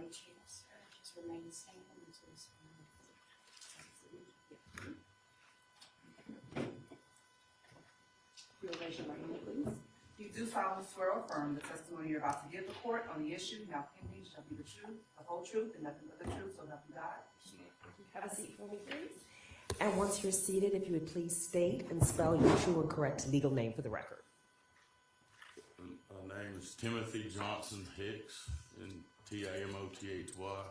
chair, sir. Just remain standing until sworn. You'll raise your right hand, please. You do solemnly swear or affirm the testimony you're about to give the court on the issue now pending shall be the truth, the whole truth, and nothing but the truth, so help you God. Have a seat for me, please. And once you're seated, if you would please state and spell your true and correct legal name for the record. My name is Timothy Johnson Hicks, and Timothy Johson,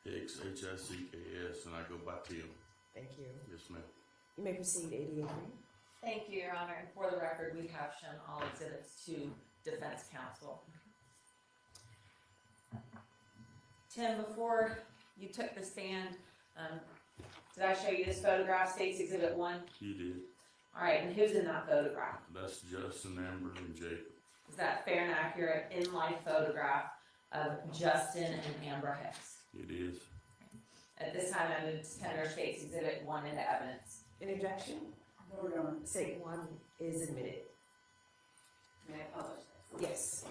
Hicks, Hicks, and I go by Tim. Thank you. Yes, ma'am. You may proceed, ADA. Thank you, Your Honor. And for the record, we have shown all exhibits to defense counsel. Tim, before you took the stand, did I show you this photograph, State's Exhibit 1? You did. All right, and who's in that photograph? That's Justin, Amber, and Jacob. Is that fair and accurate in-life photograph of Justin and Amber Hicks? It is. At this time, I move to tender State's Exhibit 1 into evidence. Any objection? No, Your Honor. State 1 is admitted. May I publish this? Yes.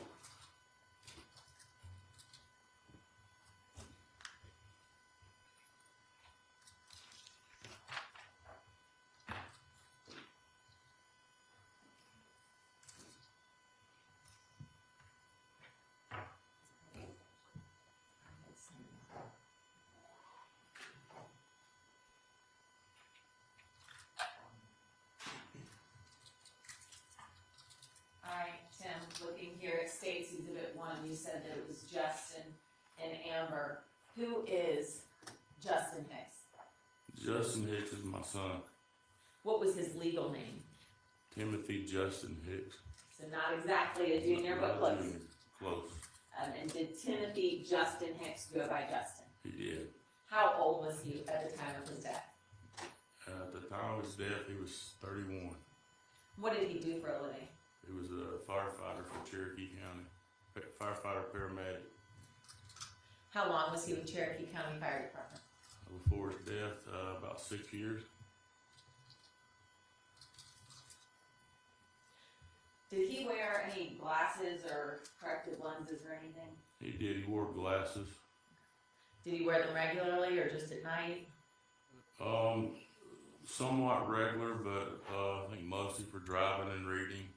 All right, Tim, looking here at State's Exhibit 1, you said that it was Justin and Amber. Who is Justin Hicks? Justin Hicks is my son. What was his legal name? Timothy Justin Hicks. So not exactly a junior, but Not close. junior, close. And did Timothy Justin Hicks go by Justin? He did. How old was he at the time of his death? At the time of his death, he was 31. What did he do for a living? He was a firefighter for Cherokee County. Firefighter paramedic. How long was he with Cherokee County Fire Department? Before his death, about 6 years. Did he wear any glasses or corrective lenses or anything? He did. He wore glasses. Did he wear them regularly or just at night? Somewhat regular, but I think mostly for driving and reading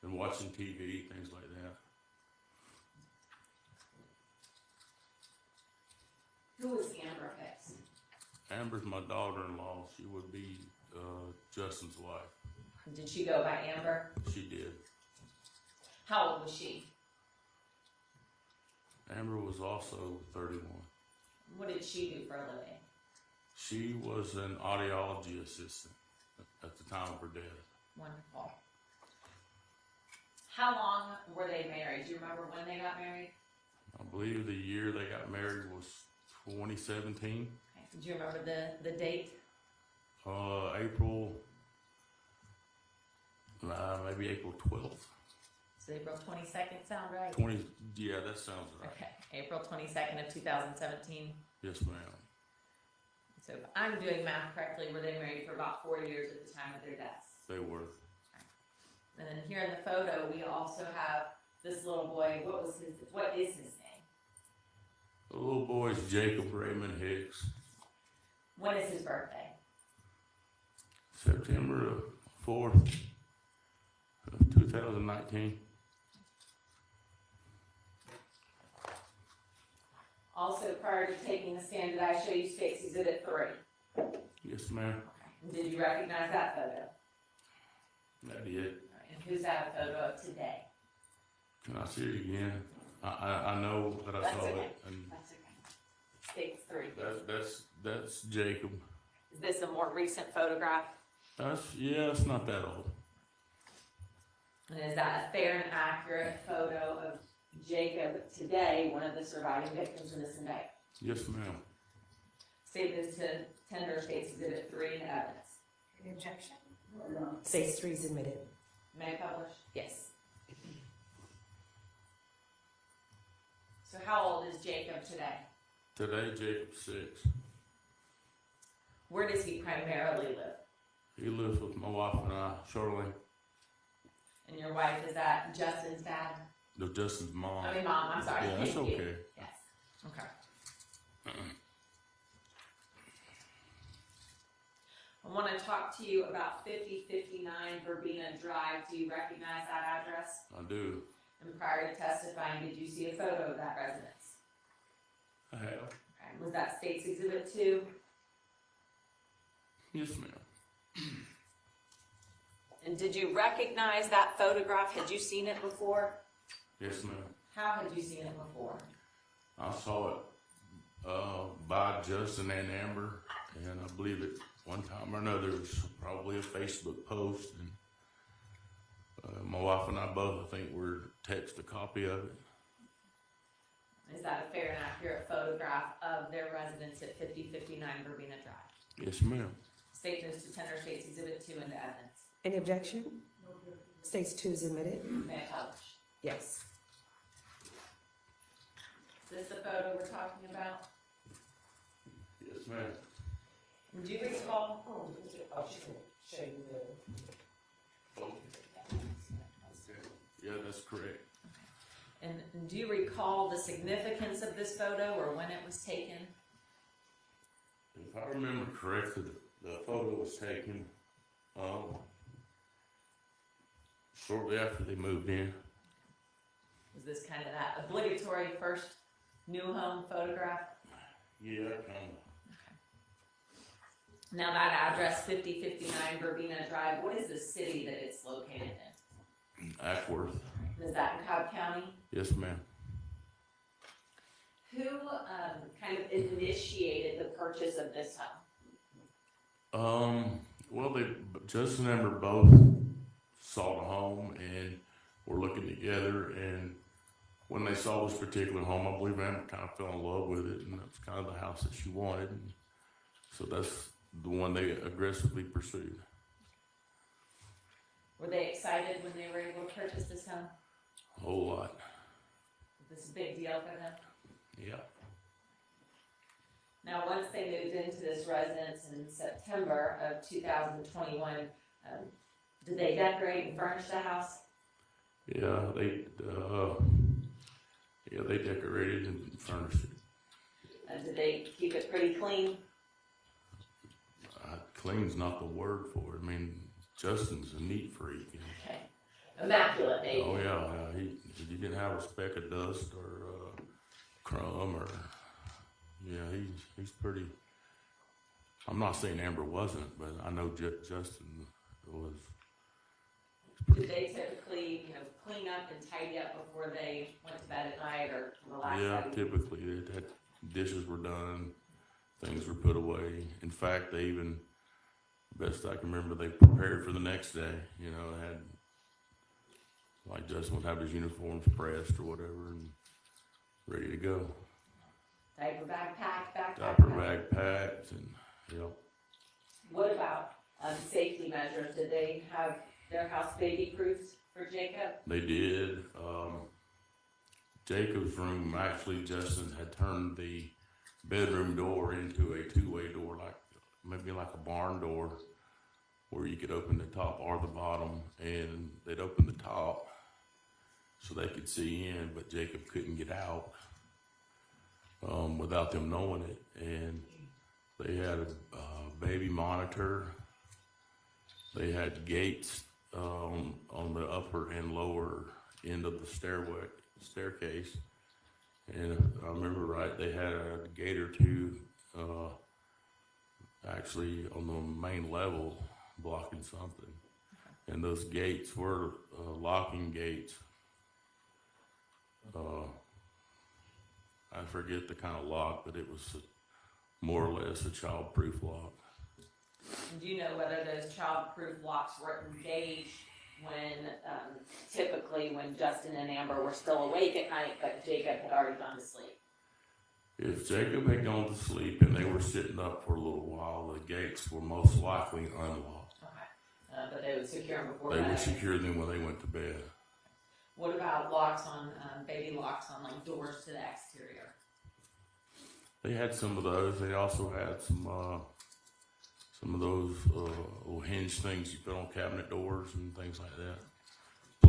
and watching TV, things like that. Who was Amber Hicks? Amber's my daughter-in-law. She would be Justin's wife. Did she go by Amber? She did. How old was she? Amber was also 31. What did she do for a living? She was an audiology assistant at the time of her death. Wonderful. How long were they married? Do you remember when they got married? I believe the year they got married was 2017. Okay. Do you remember the date? April, maybe April 12th. Does April 22nd sound right? Yeah, that sounds right. Okay, April 22nd of 2017. Yes, ma'am. So if I'm doing math correctly, were they married for about 4 years at the time of their deaths? They were. And then here in the photo, we also have this little boy. What is his name? The little boy's Jacob Raymond Hicks. When is his birthday? September 4th of 2019. Also, prior to taking the stand, did I show you State's Exhibit 3? Yes, ma'am. And did you recognize that photo? I did. And who's that a photo of today? Can I see it again? I know that I That's saw okay. it. And That's okay. State's 3. that's Jacob. Is this a more recent photograph? It's not that old. And is that a fair and accurate photo of Jacob today, one of the surviving victims in this indictment? Yes, ma'am. State moves to tender State's Exhibit 3 into evidence. Any objection? No, Your Honor. State 3 is admitted. May I publish? Yes. So how old is Jacob today? Today, Jacob's 6. Where does he primarily live? He lives with my wife and I, Charlene. And your wife, is that Justin's dad? No, Justin's mom. I mean, mom, I'm sorry. Yeah, that's Thank you. okay. Yes, okay. I want to talk to you about 5059 Verbena Drive. Do you recognize that address? I do. And prior to testifying, did you see a photo of that residence? I have. Okay. Was that State's Exhibit 2? Yes, ma'am. And did you recognize that photograph? Had you seen it before? Yes, ma'am. How had you seen it before? I saw it by Justin and Amber, and I believe it one time or another it was probably a Facebook post, and my wife and I both, I think, were text a copy of it. Is that a fair and accurate photograph of their residence at 5059 Verbena Drive? Yes, ma'am. State moves to tender State's Exhibit 2 into evidence. Any objection? States 2 is admitted. May I publish? Yes. Is this the photo we're talking about? Yes, ma'am. Do you recall? Show you the. Yeah, that's correct. And do you recall the significance of this photo or when it was taken? If I remember correctly, the photo was taken shortly after they moved in. Was this kind of that obligatory first new home photograph? Yeah, kind of. Now that address, 5059 Verbena Drive, what is the city that it's located in? Ackworth. Is that in Cobb County? Yes, ma'am. Who kind of initiated the purchase of this home? Well, Justin and Amber both saw the home and were looking together, and when they saw this particular home, I believe Amber kind of fell in love with it, and that's kind of the house that she wanted. And so that's the one they aggressively pursued. Were they excited when they were able to purchase this home? A whole lot. Was this a big deal for them? Yeah. Now, once they moved into this residence in September of 2021, did they decorate and furnish the house? Yeah, they decorated and furnished it. Did they keep it pretty clean? Clean's not the word for it. I mean, Justin's a neat freak. Okay. Immaculate, maybe. Oh yeah, he didn't have a speck of dust or crumb or he's pretty. I'm not saying Amber wasn't, but I know Justin was. Did they typically, clean up and tidy up before they went to bed at night or relax? Yeah, typically that dishes were done, things were put away. In fact, they even, best I can remember, they prepared for the next day. They had, like Justin would have his uniforms pressed or whatever and ready to go. Diaper bag packed, Diaper bag packed, and What about safety measures? Did they have their house baby proofed for Jacob? They did. Jacob's room, actually, Justin had turned the bedroom door into a two-way door, maybe like a barn door, where you could open the top or the bottom, and they'd open the top so they could see in, but Jacob couldn't get out without them knowing it. And they had a baby monitor. They had gates on the upper and lower end of the staircase. And if I remember right, they had a gate or two actually on the main level blocking something. And those gates were locking gates. I forget the kind of lock, but it was more or less a child-proof lock. And do you know whether those child-proof locks were engaged typically when Justin and Amber were still awake at night, but Jacob had already gone to sleep? If Jacob had gone to sleep and they were sitting up for a little while, the gates were most likely unlocked. Okay. But they would secure them before They bed? would secure them when they went to bed. What about locks on, baby locks on doors to the exterior? They had some of those. They also had some of those little hinge things you put on cabinet doors and things like that.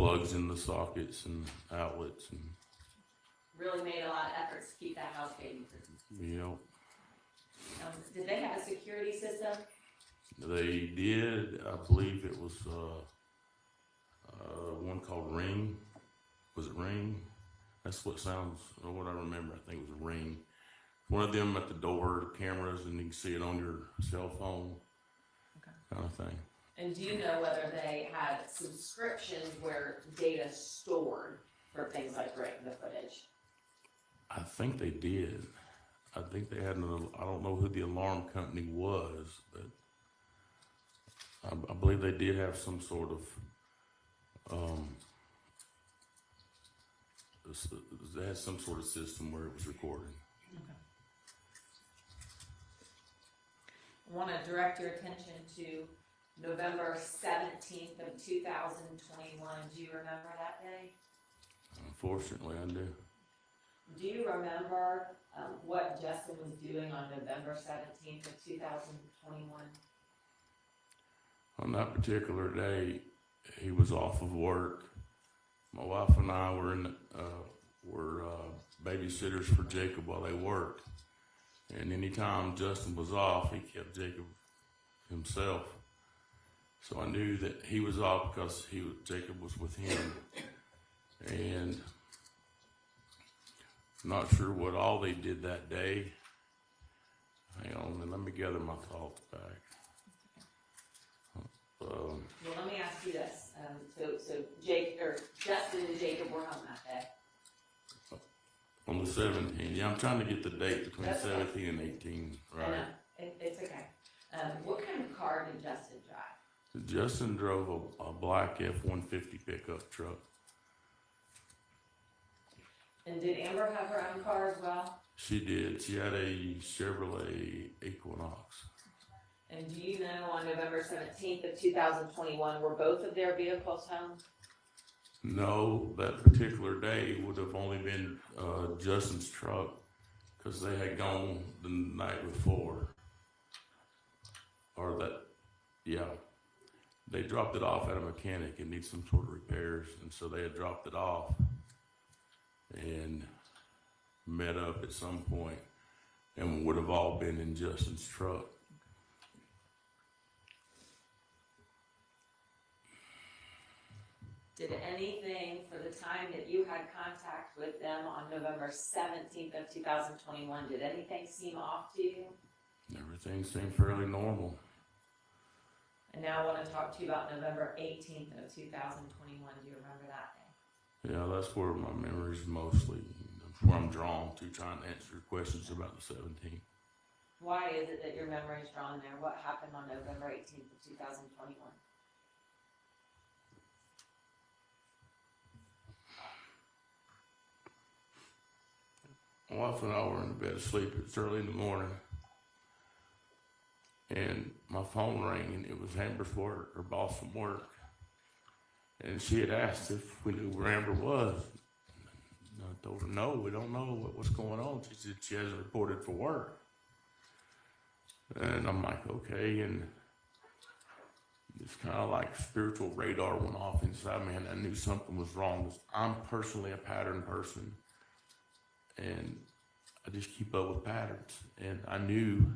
plugs in the sockets and outlets and, Really made a lot of efforts to keep that house baby-proof. you know, Did they have a security system? they did, I believe it was, one called Ring. Was it Ring? That's what sounds, or what I remember, I think it was a Ring. One of them at the door, cameras, and you can see it on your cell phone, kind of thing. And do you know whether they had subscriptions where data stored for things like the footage? I think they did. I think they had I don't know who the alarm company was, but I believe they did have some sort of, they had some sort of system where it was recorded. I want to direct your attention to November 17th of 2021. Do you remember that day? Unfortunately, I do. Do you remember what Justin was doing on November 17th of 2021? On that particular day, he was off of work. My wife and I were babysitters for Jacob while they worked. And anytime Justin was off, he kept Jacob himself. So I knew that he was off because Jacob was with him. And not sure what all they did that day. Hang on, and let me gather my thoughts back. Well, let me ask you this. So Justin and Jacob were home that day. On the 17th, yeah, I'm trying to get the date between That's 17 and 18, I right? know. It's okay. What kind of car did Justin drive? Justin drove a black F-150 pickup truck. And did Amber have her own car as well? She did. She had a Chevrolet Equinox. And do you know on November 17th of 2021, were both of their vehicles home? No, that particular day would have only been Justin's truck because they had gone the night before. Or that, yeah. They dropped it off at a mechanic and needed some sort of repairs, and so they had dropped it off and met up at some point and would have all been in Justin's truck. Did anything for the time that you had contact with them on November 17th of 2021, did anything seem off to you? Everything seemed fairly normal. And now I want to talk to you about November 18th of 2021. Do you remember that day? Yeah, that's where my memories mostly, that's where I'm drawn to trying to answer questions about the 17th. Why is it that your memory is drawn there? What happened on November 18th of 2021? My wife and I were in bed asleep. It's early in the morning. And my phone rang, and it was Amber's work, her boss from work. And she had asked if we knew where Amber was. And I told her, no, we don't know what's going on. She said she hasn't reported for work. And I'm like, okay. And it's kind of like spiritual radar went off inside me, and I knew something was wrong. I'm personally a pattern person. And I just keep up with patterns. And I knew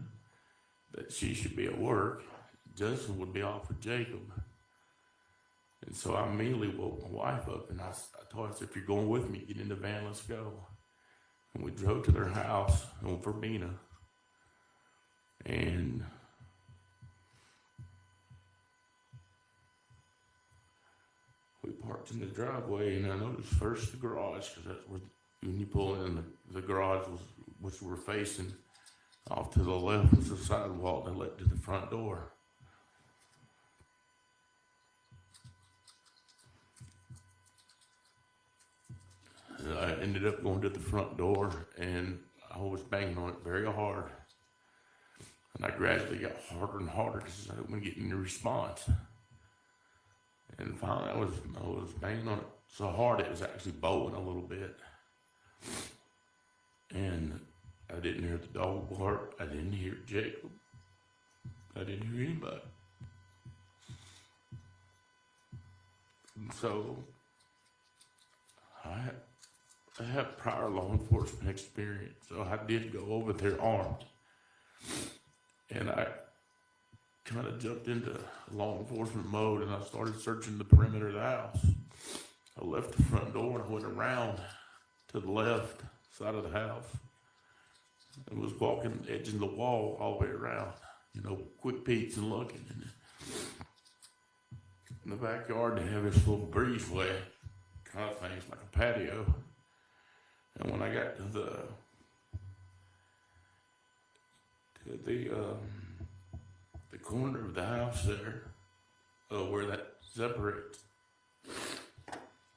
that she should be at work. Justin would be off with Jacob. And so I immediately woke my wife up, and I told her, if you're going with me, get in the van, let's go. And we drove to their house on Verbena. And we parked in the driveway, and I noticed first the garage, because that's where, when you pull in, the garage was, which we were facing. Off to the left was the sidewalk that led to the front door. And I ended up going to the front door, and I was banging on it very hard. And I gradually got harder and harder because I wasn't getting any response. And finally, I was banging on it so hard it was actually bowing a little bit. And I didn't hear the dog bark. I didn't hear Jacob. I didn't hear anybody. And so I have prior law enforcement experience, so I did go over there armed. And I kind of jumped into law enforcement mode and I started searching the perimeter of the house. I left the front door and I went around to the left side of the house and was walking, edging the wall all the way around, you know, quick peeks and looking. And in the backyard, they have this little breezeway kind of thing, it's like a patio. And when I got to the corner of the house there, where that separates,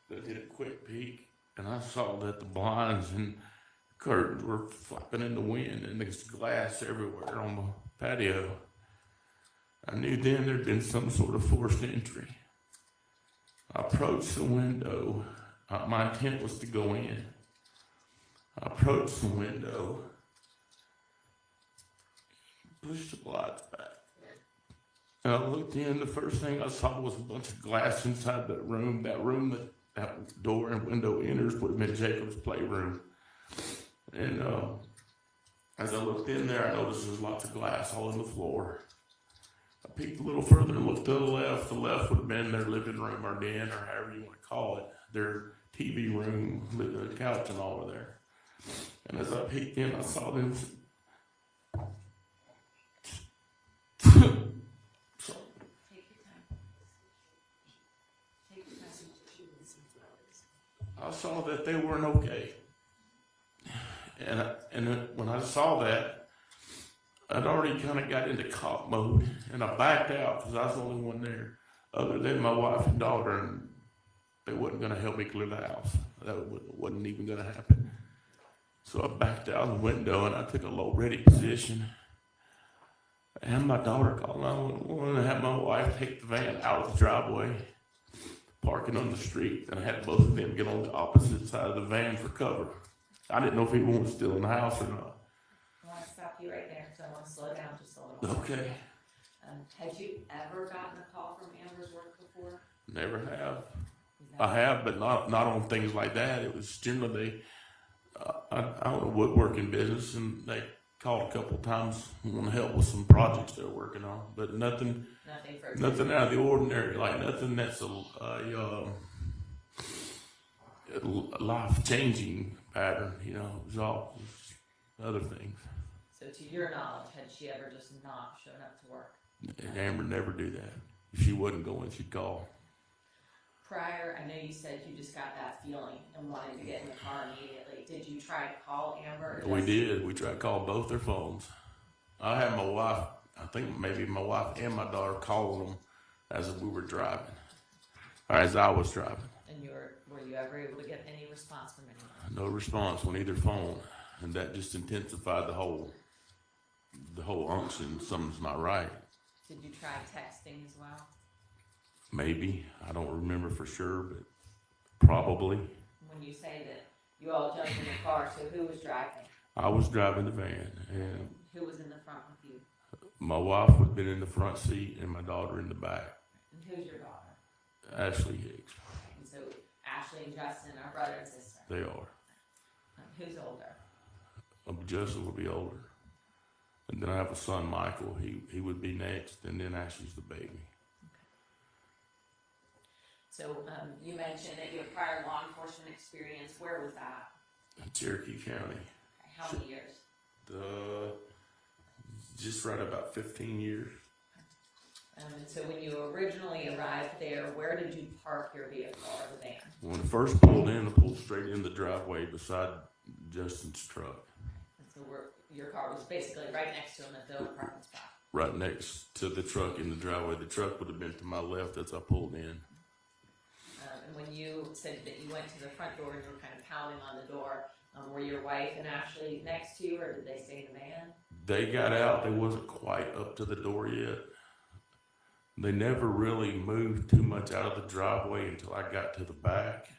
I did a quick peek, and I saw that the blinds and curtains were flapping in the wind, and there's glass everywhere on the patio. I knew then there'd been some sort of forced entry. I approached the window. My intent was to go in. I approached the window, pushed the blinds back, and I looked in. The first thing I saw was a bunch of glass inside that room. That room that door and window enters would have been Jacob's playroom. And as I looked in there, I noticed there was lots of glass all on the floor. I peeked a little further and looked to the left. The left would have been their living room or den, or however you want to call it, their TV room, the couch and all over there. And as I peeked in, I saw them. Take your time. Take your time. I saw that they weren't okay. And when I saw that, I'd already kind of got into cop mode, and I backed out because I was the only one there, other than my wife and daughter, and they wasn't going to help me clear the house. That wasn't even going to happen. So I backed out the window and I took a low ready position. I had my daughter call 911 and had my wife take the van out of the driveway, parking on the street, and I had both of them get on the opposite side of the van for cover. I didn't know if anyone was still in the house or not. I want to stop you right there, so I want to slow down just a little. Okay. Had you ever gotten a call from Amber's work before? Never have. I have, but not on things like that. It was generally, I own a woodworking business, and they called a couple of times and want to help with some projects they're working on, but nothing out of the ordinary, like nothing that's a life-changing pattern, you know. It was all other things. So to your knowledge, had she ever just not shown up to work? Amber never do that. If she wasn't going, she'd call. Prior, I know you said you just got that feeling and wanted to get in the car immediately. Did you try to call Amber? We did. We tried to call both their phones. I had my wife, I think maybe my wife and my daughter calling them as we were driving, or as I was driving. And were you ever able to get any response from anyone? No response on either phone, and that just intensified the whole unction. Something's not right. Did you try texting as well? Maybe. I don't remember for sure, but probably. When you say that you all jumped in the car, so who was driving? I was driving the van, and Who was in the front with you? my wife would have been in the front seat and my daughter in the back. And who's your daughter? Ashley Hicks. And so Ashley and Justin are brother and sister. They are. Who's older? Justin will be older. And then I have a son, Michael. He would be next, and then Ashley's the baby. So you mentioned that you have prior law enforcement experience. Where was that? Cherokee County. How many years? Just right about 15 years. And so when you originally arrived there, where did you park your vehicle or the van? When I first pulled in, I pulled straight in the driveway beside Justin's truck. And so your car was basically right next to him at the parking spot. Right next to the truck in the driveway. The truck would have been to my left as I pulled in. And when you said that you went to the front door and you were kind of pounding on the door, were your wife and Ashley next to you, or did they stay in the van? They got out. They wasn't quite up to the door yet. They never really moved too much out of the driveway until I got to the back.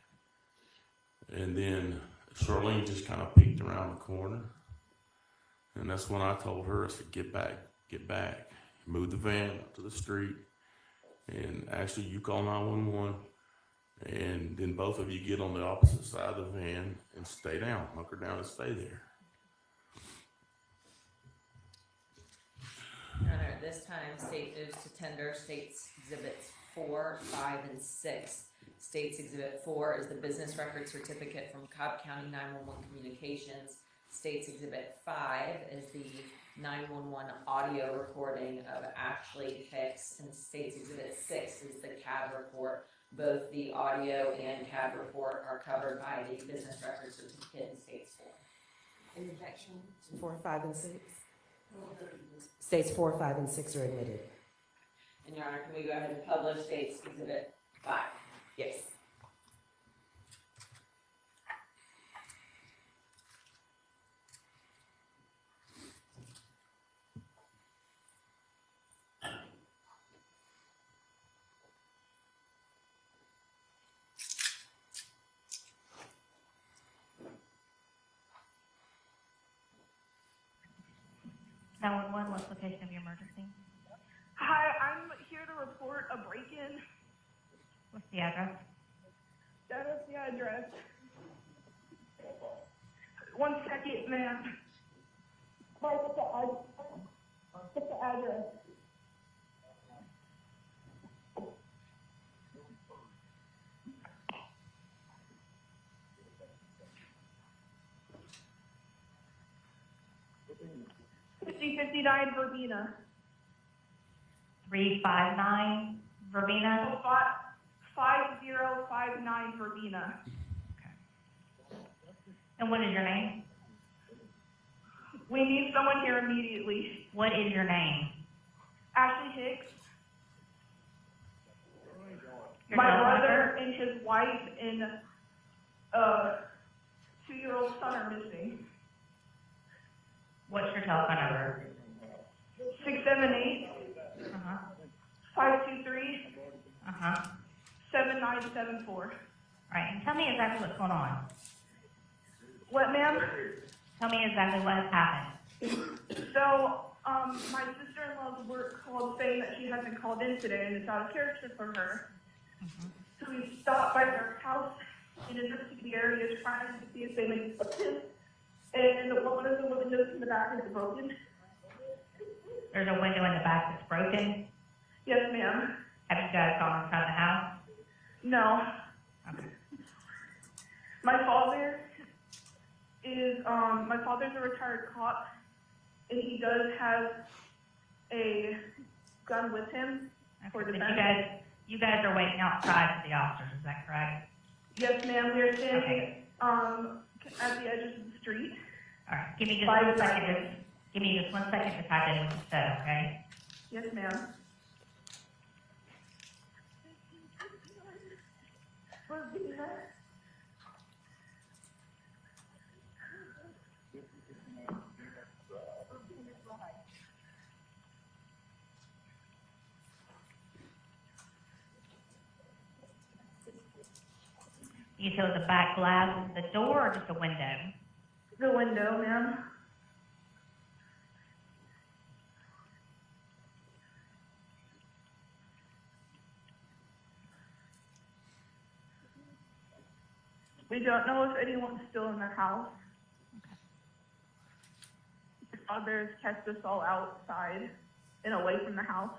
And then Charlene just kind of peeked around the corner. And that's when I told her, I said, get back. Move the van up to the street. And actually, you call 911. And then both of you get on the opposite side of the van and stay down, hunker down and stay there. Your Honor, at this time, state moves to tender States Exhibits 4, 5, and 6. States Exhibit 4 is the business record certificate from Cobb County 911 Communications. States Exhibit 5 is the 911 audio recording of Ashley Hicks, and States Exhibit 6 is the CAD report. Both the audio and CAD report are covered by the business record certificate in States 4. Any objection to 4, 5, and 6? States 4, 5, and 6 are admitted. And Your Honor, can we go ahead and publish States Exhibit 5? Yes. What's the location of your emergency? Hi, I'm here to report a break-in. What's the address? That is the address. 1 second, ma'am. What's the address? $5059 Verbena. 359 Verbena? 5059 Verbena. And what is your name? We need someone here immediately. What is your name? Ashley Hicks. Your My telephone brother number? and his wife and 2-year-old son are missing. What's your telephone number? 678 Uh-huh. 523 Uh-huh. 7974. All right, and tell me exactly what's going on. What, ma'am? Tell me exactly what has happened. So, my sister-in-law's work called saying that she hasn't called in today and it's out of character for her. So we stopped by her house and investigated the area trying to see if they made a tip. And one of the windows in the back is broken. There's a window in the back that's broken. Yes, ma'am. Have you guys gone inside the house? No. Okay. My father's a retired cop, and he does have a gun with him for But defense. you guys are waiting outside for the officers, is that correct? Yes, ma'am, we are standing, Okay. at the edges of the street. All right, give me just By one the second. driveway. Give me just 1 second to type in what you said, okay? Yes, ma'am. You said it was a back glass of the door or just a window? The window, ma'am. We don't know if anyone's still in the house. The father's kept us all outside and away from the house.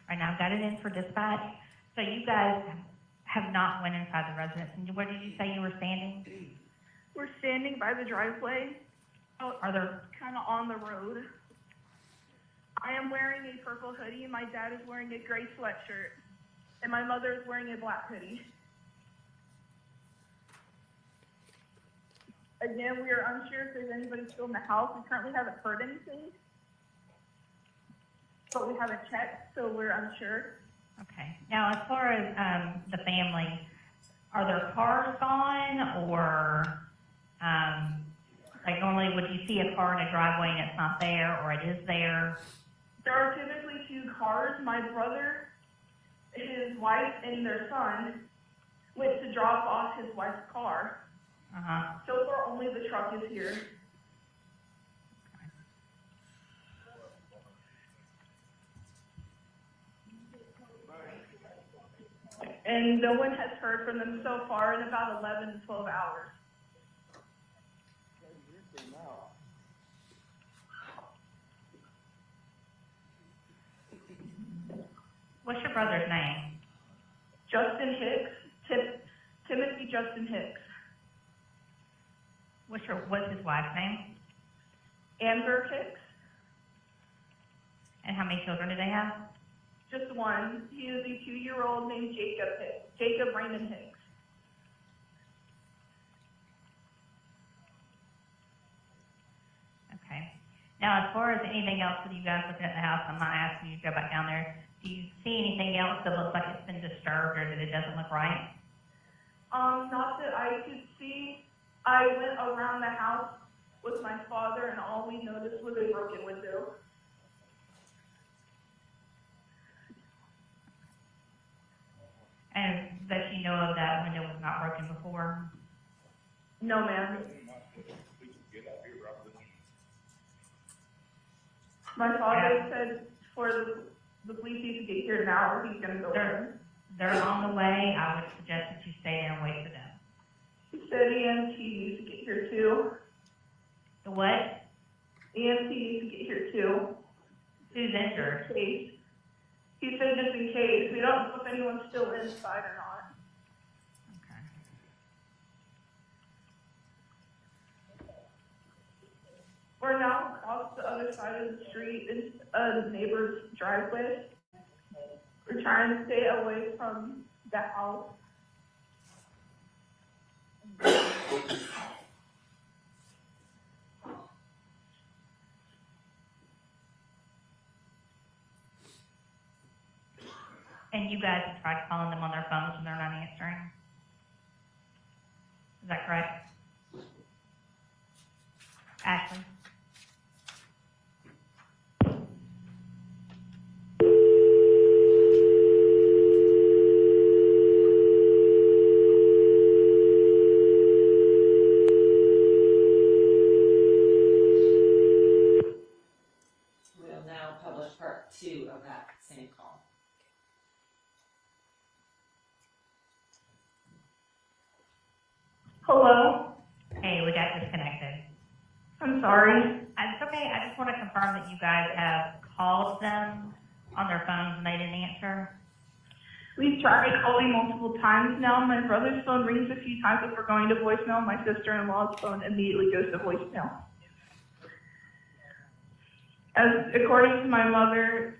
All right, now I've got it in for dispatch. So you guys have not went inside the residence. And where did you say you were standing? We're standing by the driveway, Are there, kind of on the road. I am wearing a purple hoodie, and my dad is wearing a gray sweatshirt, and my mother is wearing a black hoodie. Again, we are unsure if there's anybody still in the house. We currently haven't heard anything, but we haven't checked, so we're unsure. okay. Now, as far as the family, are their cars gone or, Like normally, would you see a car in a driveway and it's not there, or it is there? There are typically 2 cars. My brother, his wife, and their son went to drop off his wife's car. Uh-huh. So far, only the truck is here. And no one has heard from them so far in about 11 to 12 hours. What's your brother's name? Justin Hicks, Timothy Justin Hicks. What's his wife's name? Amber Hicks, And how many children do they have? just one. He is a 2-year-old named Jacob Raymond Hicks. Okay. Now, as far as anything else with you guys looking at the house, I'm not asking you to go back down there. Do you see anything else that looks like it's been disturbed or that it doesn't look right? Not that I could see. I went around the house with my father, and all we noticed was a broken window. And that you know of, that window was not broken before? No, ma'am. My father said for the police to get here now, or he's gonna go in. They're on the way. I would suggest that you stay there and wait for them. He said EMT needs to get here too. The what? EMT needs to get here too. Who's injured? In case. He said just in case. We don't know if anyone's still inside or not. Okay. We're now across the other side of the street. It's a neighbor's driveway. We're trying to stay away from the house. And you guys have tried calling them on their phones and they're not answering? Is that correct? Ashley? We'll now publish part 2 of that same call. Hello? Hey, we got disconnected. I'm sorry. It's okay. I just want to confirm that you guys have called them on their phones and they didn't answer. We've tried calling multiple times now. My brother's phone rings a few times before going to voicemail. My sister-in-law's phone immediately goes to voicemail. According to my mother,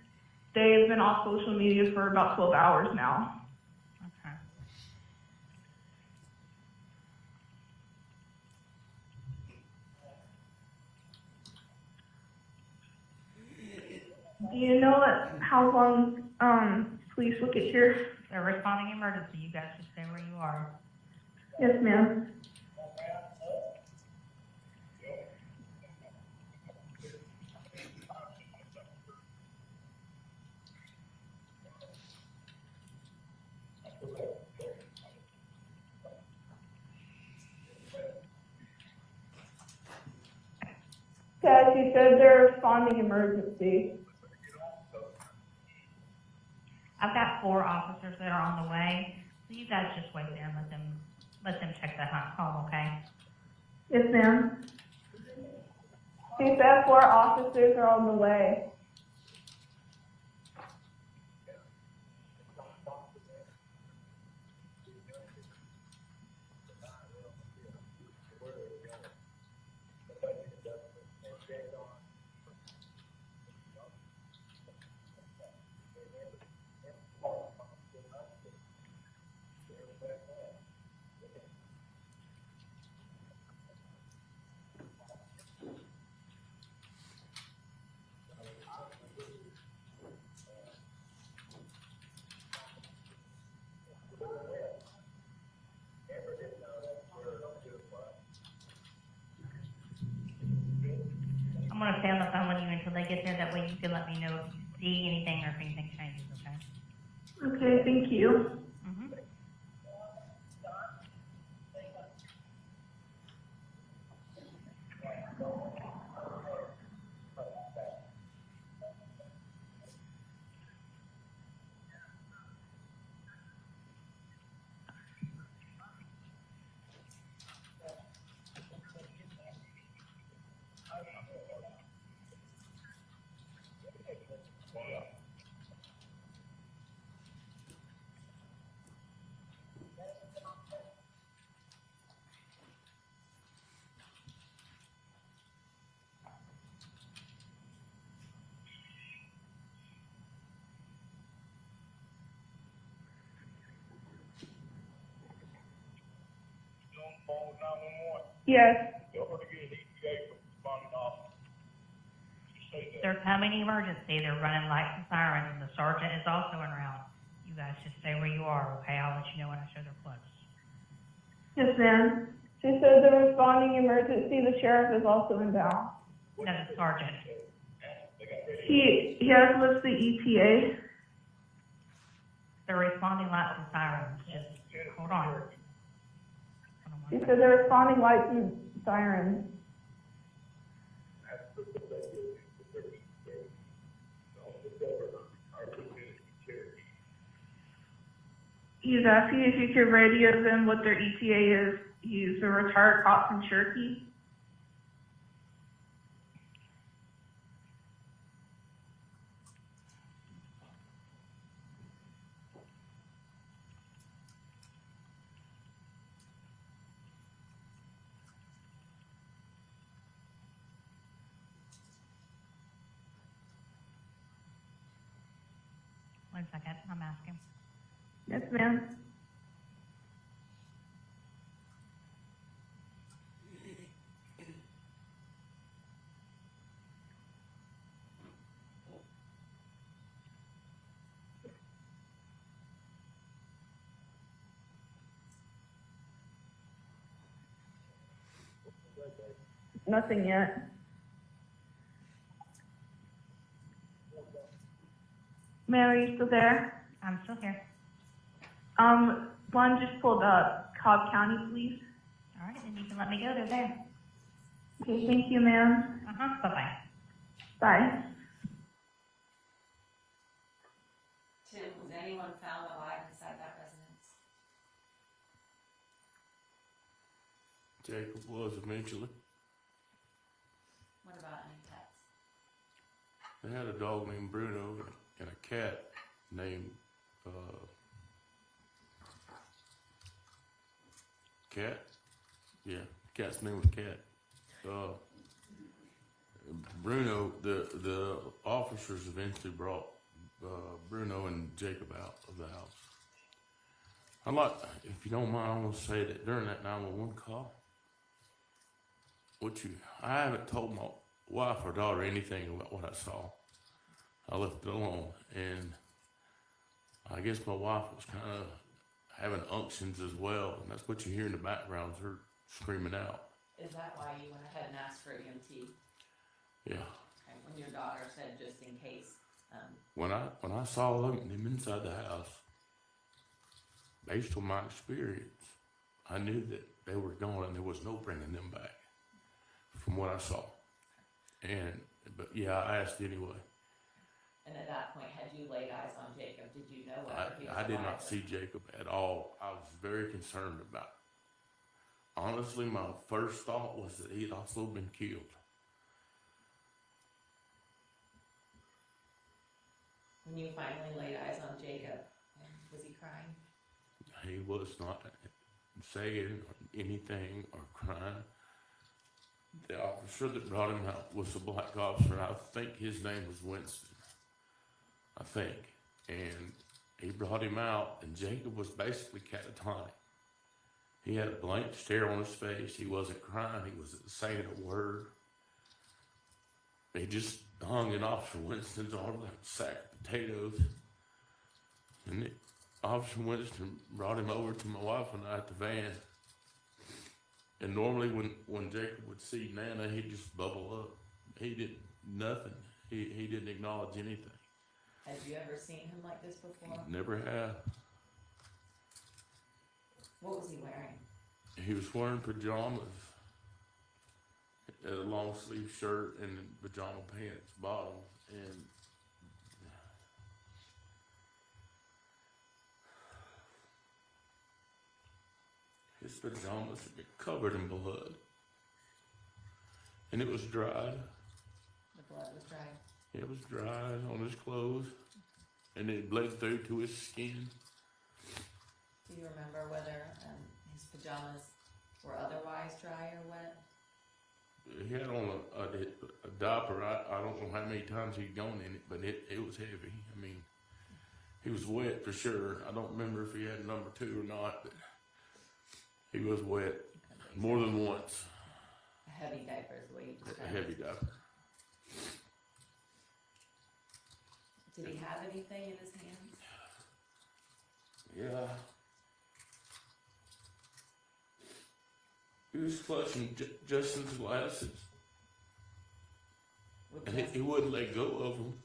they've been off social media for about 12 hours now. Okay. Do you know how long police will get here? They're responding emergency. You guys just stay where you are. Yes, ma'am. Yes, you said they're responding emergency. I've got 4 officers that are on the way, so you guys just wait there and let them check the home, okay? Yes, ma'am. He said 4 officers are on the way. stay on the phone with you until they get there. That way you can let me know if you see anything or if anything changes, okay? Okay, thank you. Mm-hmm. Yes. They're coming emergency. They're running lights and sirens, and the sergeant is also en route. You guys just stay where you are, okay? I'll let you know when I show their close. Yes, ma'am. She said they're responding emergency. The sheriff is also inbound. No, the sergeant. He has listed the ETA. They're responding lights and sirens. Just hold on. Hold on She one said they're responding lights and sirens. He's asking if you could radio them what their ETA is. He's a retired cop from Cherokee. second. I'm asking. Yes, ma'am. Nothing yet. Ma'am, are you still there? I'm still here. One just pulled up. Cobb County Police. All right, then you can let me go. They're there. Okay, thank you, ma'am. Bye-bye. Bye. Tim, was anyone found alive inside that residence? Jacob was eventually. What about any pets? They had a dog named Bruno and a cat named Cat. Yeah, cat's name was Cat. Bruno, the officers eventually brought Bruno and Jacob out of the house. I'd like, if you don't mind, I want to say that during that 911 call, I haven't told my wife or daughter anything about what I saw. I left it alone, and I guess my wife was kind of having unctions as well, and that's what you hear in the background, her screaming out. Is that why you went ahead and asked for EMT? Yeah. Okay, when your daughter said just in case. When I saw them inside the house, based on my experience, I knew that they were gone and there was no bringing them back from what I saw. But yeah, I asked anyway. And at that point, had you laid eyes on Jacob? Did you know whether he was I did alive not or- see Jacob at all. I was very concerned about it. Honestly, my first thought was that he'd also been killed. When you finally laid eyes on Jacob, was he crying? He was not saying anything or crying. The officer that brought him out was a black officer. I think his name was Winston. I think. And he brought him out, and Jacob was basically catatonic. He had a blank stare on his face. He wasn't crying. He wasn't saying a word. He just hung in Officer Winston's arm like a sack of potatoes. And Officer Winston brought him over to my wife and I at the van. And normally when Jacob would see Nana, he'd just bubble up. He didn't. nothing. He didn't acknowledge anything. Have you ever seen him like this before? Never had. What was he wearing? He was wearing pajamas, a long sleeve shirt and pajama pants bottom, and his pajamas had been covered in blood, and it was dried. The blood was dry. It was dried on his clothes, and it bled through to his skin. Do you remember whether his pajamas were otherwise dry or wet? He had on a diaper. I don't know how many times he'd gone in it, but it was heavy. I mean, he was wet for sure. I don't remember if he had number 2 or not, but he was wet more than once. A heavy diaper is the way you A described heavy it. diaper. Did he have anything in his hands? Yeah. He was clutching Justin's glasses, With and just- he wouldn't let go of them.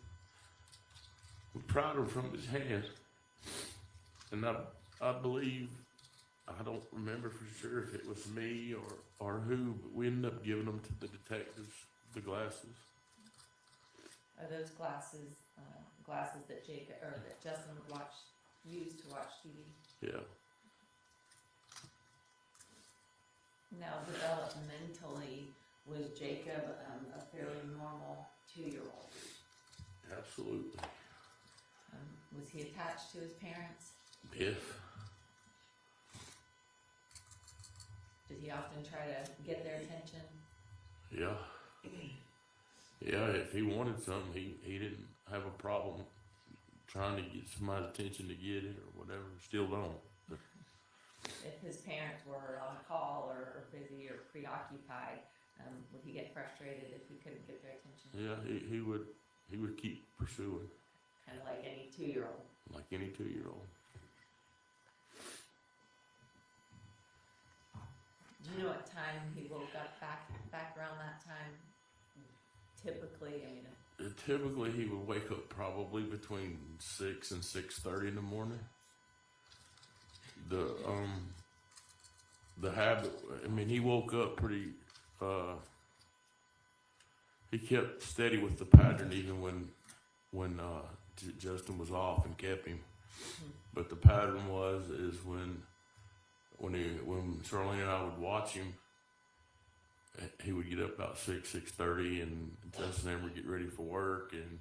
We pried them from his hand, and I believe, I don't remember for sure if it was me or who, but we ended up giving them to the detectives, the glasses. Are those glasses that Jacob or that Justin would use to watch TV? Yeah. Now, developmentally, was Jacob a fairly normal 2-year-old? Absolutely. Was he attached to his parents? Yes. Did he often try to get their attention? Yeah. Yeah, if he wanted something, he didn't have a problem trying to get somebody's attention to get it or whatever. Still don't. But If his parents were on call or busy or preoccupied, would he get frustrated if he couldn't get their attention? yeah, he would keep pursuing Kind of like any 2-year-old. like any 2-year-old. Do you know what time he woke up back around that time? Typically, I mean, Typically, he would wake up probably between 6 and 6:30 in the morning. The habit. I mean, he woke up pretty. He kept steady with the pattern even when Justin was off and kept him. But the pattern is when Charlene and I would watch him, he would get up about 6:30, and Justin and Amber would get ready for work, and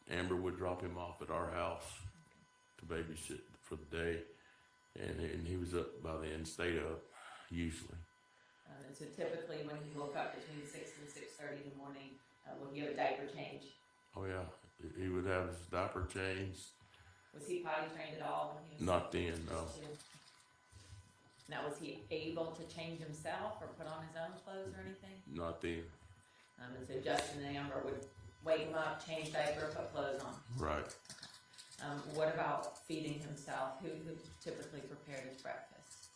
Amber would drop him off at our house to babysit for the day, and he was up by then, stayed up usually. and so typically when he woke up between 6 and 6:30 in the morning, would he have a diaper change? Oh yeah, he would have his diaper changed. Was he potty trained at all when he was? Not then, no. Now, was he able to change himself or put on his own clothes or anything? Not then. And so Justin and Amber would wake him up, change diaper, put clothes on. Right. What about feeding himself? Who typically prepared his breakfast?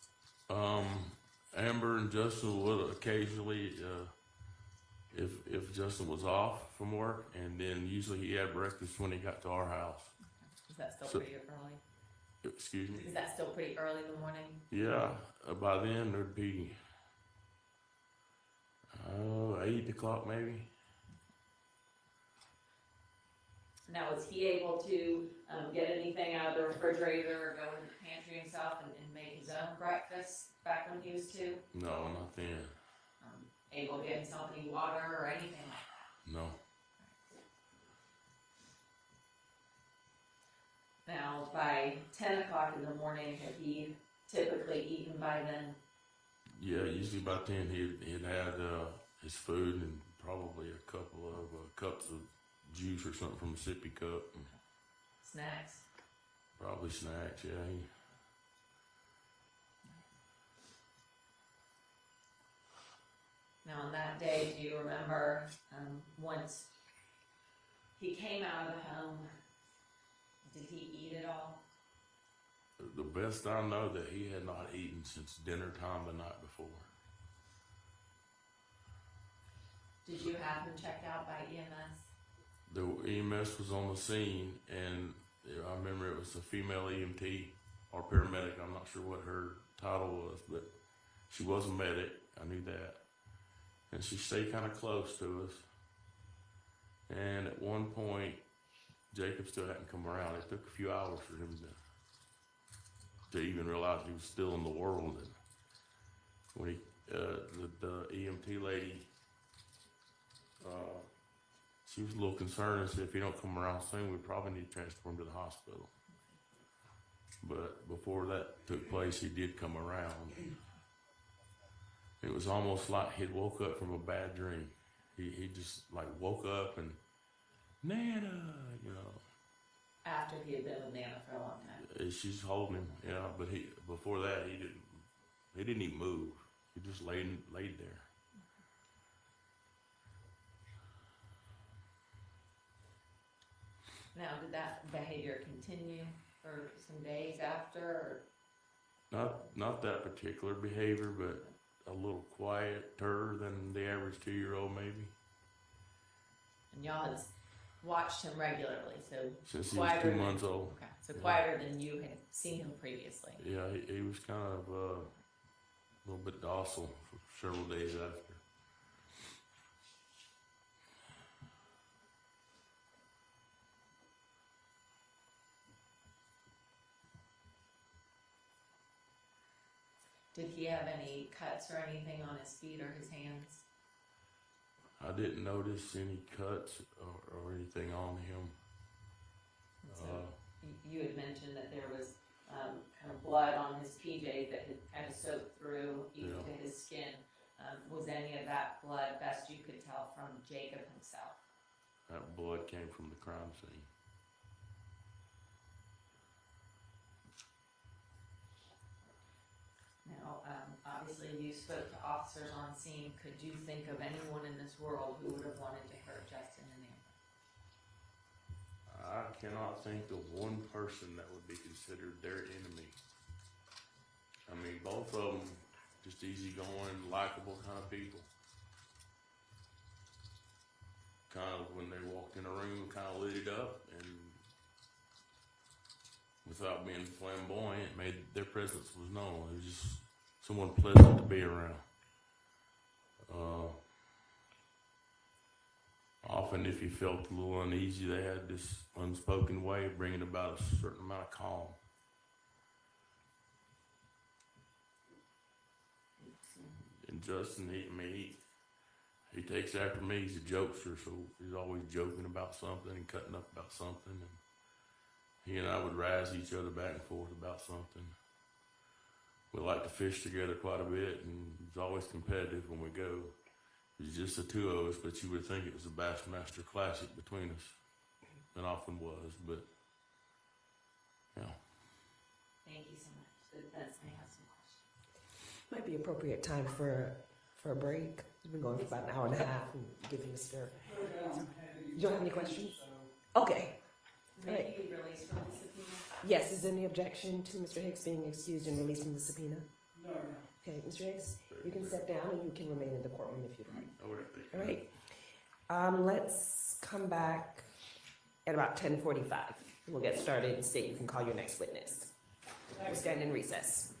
Amber and Justin would occasionally, if Justin was off from work, and then usually he had breakfast when he got to our house. Is that still So- pretty early? Excuse me? Is that still pretty early in the morning? Yeah, by then there'd be 8 o'clock maybe. Now, was he able to get anything out of the refrigerator or go in the pantry himself and make his own breakfast back when he was 2? No, not then. Able to get himself any water or anything? No. Now, by 10 o'clock in the morning, had he typically eaten by then? Yeah, usually by then he'd had his food and probably a couple of cups of juice or something from a sippy cup. And Snacks? probably snacks, yeah. Now, on that day, do you remember once he came out of the home, did he eat at all? The best I know that he had not eaten since dinner time the night before. Did you have him checked out by EMS? The EMS was on the scene, and I remember it was a female EMT or paramedic. I'm not sure what her title was, but she was a medic. I knew that. And she stayed kind of close to us. And at one point, Jacob still hadn't come around. It took a few hours for him to even realize he was still in the world. And when he, the EMT lady, she was a little concerned and said, if he don't come around soon, we probably need to transfer him to the hospital. But before that took place, he did come around. It was almost like he'd woke up from a bad dream. He just like woke up and, Nana, you know. After he had been with Nana for a long time. She's holding him, yeah, but before that he didn't even move. He just laid there. Now, did that behavior continue for some days after? Or? Not that particular behavior, but a little quieter than the average 2-year-old maybe. And y'all had watched him regularly, so Since he was 2 months old. Okay, so Yeah. quieter than you had seen him previously. Yeah, he was kind of a little bit docile for several days after. Did he have any cuts or anything on his feet or his hands? I didn't notice any cuts or anything on him. So you had mentioned that there was kind of blood on his PJs that had kind of soaked through even to his skin. Was any of that blood, best you could tell, from Jacob himself? That blood came from the crime scene. Now, obviously you spoke to officers on scene. Could you think of anyone in this world who would have wanted to hurt Justin and Amber? I cannot think of one person that would be considered their enemy. I mean, both of them just easygoing, likable kind of people. Kind of when they walked in a room, kind of lit it up, and without being flamboyant, made their presence was known. It was just someone pleasant to be around. Often, if you felt a little uneasy, they had this unspoken way of bringing about a certain amount of calm. And Justin, he takes after me. He's a jokester, so he's always joking about something and cutting up about something. And he and I would razz each other back and forth about something. We like to fish together quite a bit, and it's always competitive when we go. It's just the two of us, but you would think it was a Bassmaster Classic between us. It often was, but yeah. Thank you so much. The defense may have some questions. Might be appropriate time for a break. We've been going for about an hour and a half and giving Mr. You don't have any questions? Okay. May Right. he be released from the subpoena? Yes, is there any objection to Mr. Hicks being excused and released from the subpoena? No, no. Okay, Mr. Hicks, you can step down and you can remain in the courtroom if you'd like. All All right. Let's come back at about 10:45. We'll get started and state you can call your next witness. We'll stand in recess.